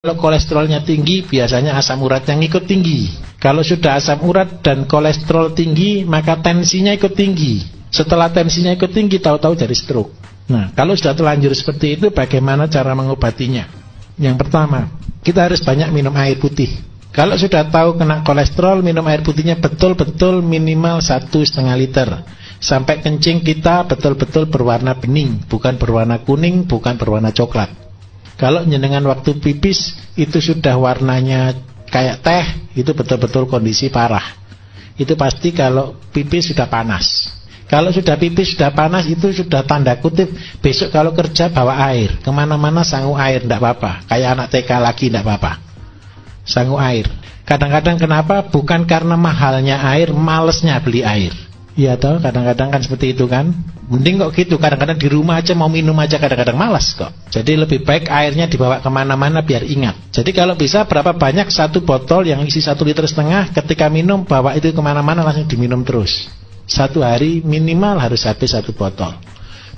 Kalau kolesterolnya tinggi, biasanya asam uratnya ngikut tinggi. Kalau sudah asam urat dan kolesterol tinggi, maka tensinya ikut tinggi. Setelah tensinya ikut tinggi, tahu-tahu jadi stroke. Nah, kalau sudah terlanjur seperti itu, bagaimana cara mengobatinya? Yang pertama, kita harus banyak minum air putih. Kalau sudah tahu kena kolesterol, minum air putihnya betul-betul minimal 1,5 liter. Sampai kencing kita betul-betul berwarna bening, bukan berwarna kuning, bukan berwarna coklat. Kalau jenengan waktu pipis itu sudah warnanya kayak teh, itu betul-betul kondisi parah. Itu pasti kalau pipis sudah panas. Kalau sudah pipis sudah panas, itu sudah tanda kutip besok kalau kerja bawa air, kemana-mana sangu air, tidak apa-apa. Kayak anak TK lagi tidak apa-apa, sangu air. Kadang-kadang kenapa? Bukan karena mahalnya air, malesnya beli air. Iya toh, kadang-kadang kan seperti itu kan. Mending kok gitu, kadang-kadang di rumah aja mau minum aja kadang-kadang malas kok. Jadi lebih baik airnya dibawa kemana-mana biar ingat. Jadi kalau bisa berapa banyak satu botol yang isi 1,5 liter, ketika minum bawa itu kemana-mana langsung diminum terus. Satu hari minimal harus habis 1 botol.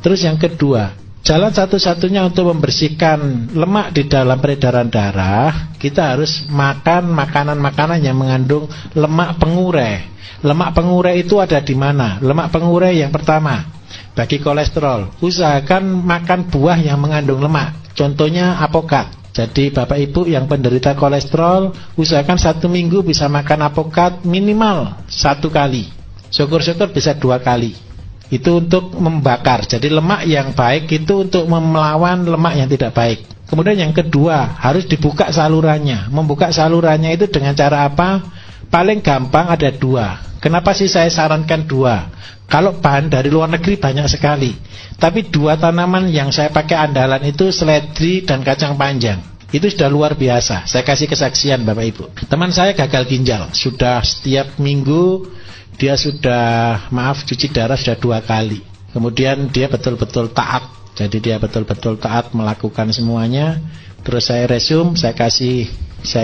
Terus yang kedua, jalan satu-satunya untuk membersihkan lemak di dalam peredaran darah, kita harus makan makanan-makanan yang mengandung lemak pengurai. Lemak pengurai itu ada di mana? Lemak pengurai yang pertama, bagi kolesterol, usahakan makan buah yang mengandung lemak. Contohnya apokat. Jadi Bapak Ibu yang penderita kolesterol, usahakan 1 minggu bisa makan apokat minimal 1 kali. Syukur-syukur bisa 2 kali. Itu untuk membakar. Jadi lemak yang baik itu untuk melawan lemak yang tidak baik. Kemudian yang kedua, harus dibuka salurannya. Membuka salurannya itu dengan cara apa? Paling gampang ada 2. Kenapa sih saya sarankan 2? Kalau bahan dari luar negeri banyak sekali, tapi 2 tanaman yang saya pakai andalan itu seledri dan kacang panjang. Itu sudah luar biasa. Saya kasih kesaksian Bapak Ibu. Teman saya gagal ginjal, sudah setiap minggu dia sudah cuci darah sudah 2 kali. Kemudian dia betul-betul taat. Jadi dia betul-betul taat melakukan semuanya. Terus saya resume, saya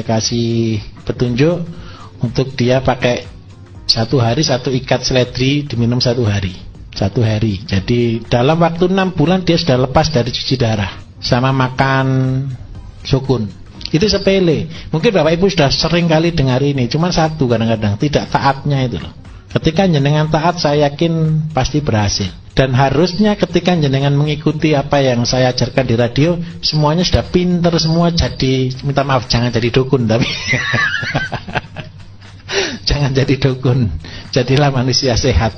kasih petunjuk untuk dia pakai 1 hari 1 ikat seledri diminum 1 hari. 1 hari. Jadi dalam waktu 6 bulan dia sudah lepas dari cuci darah sama makan sukun. Itu sepele. Mungkin Bapak Ibu sudah sering kali dengar ini. Cuma satu kadang-kadang tidak taatnya itu loh. Ketika jenengan taat, saya yakin pasti berhasil. Dan harusnya ketika jenengan mengikuti apa yang saya ajarkan di radio, semuanya sudah pinter semua. Jadi minta maaf, jangan jadi dukun tapi jangan jadi dukun, jadilah manusia sehat.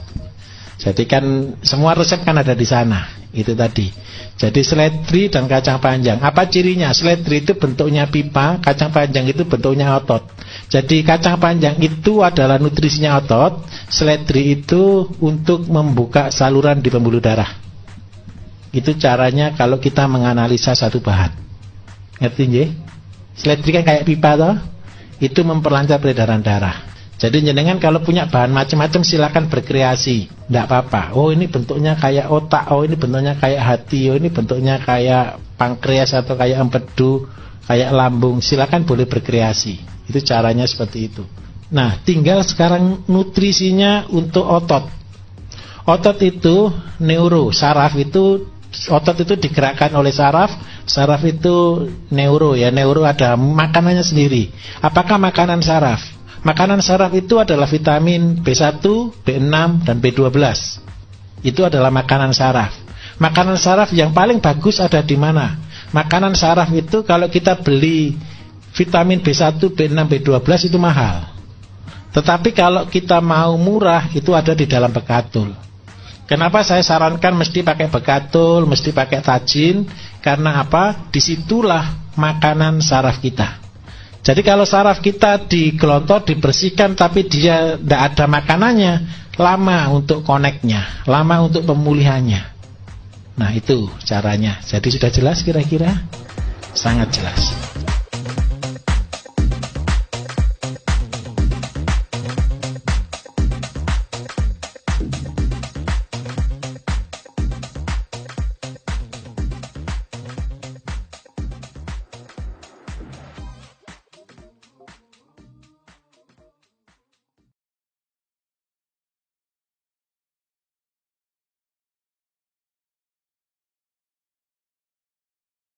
Jadi kan semua resep kan ada di sana. Itu tadi. Jadi seledri dan kacang panjang. Apa cirinya? Seledri itu bentuknya pipa, kacang panjang itu bentuknya otot. Jadi kacang panjang itu adalah nutrisinya otot, seledri itu untuk membuka saluran di pembuluh darah. Itu caranya kalau kita menganalisa satu bahan. Ngerti nggih? Seledri kan kayak pipa toh? Itu memperlancar peredaran darah. Jadi jenengan kalau punya bahan macam-macam silakan berkreasi, tidak apa-apa. Oh ini bentuknya kayak otak, oh ini bentuknya kayak hati, oh ini bentuknya kayak pankreas atau kayak empedu, kayak lambung. Silakan boleh berkreasi. Itu caranya seperti itu. Nah, tinggal sekarang nutrisinya untuk otot. Otot itu neuro, saraf itu otot itu digerakkan oleh saraf. Saraf itu neuro ya, neuro ada makanannya sendiri. Apakah makanan saraf? Makanan saraf itu adalah vitamin B1, B6, dan B12. Itu adalah makanan saraf. Makanan saraf yang paling bagus ada di mana? Makanan saraf itu kalau kita beli vitamin B1, B6, B12 itu mahal. Tetapi kalau kita mau murah itu ada di dalam bekatul. Kenapa saya sarankan mesti pakai bekatul, mesti pakai tajin? Karena apa? Disitulah makanan saraf kita. Jadi kalau saraf kita digelontor, dibersihkan, tapi dia tidak ada makanannya, lama untuk koneknya, lama untuk pemulihannya. Nah itu caranya. Jadi sudah jelas kira-kira? Sangat jelas.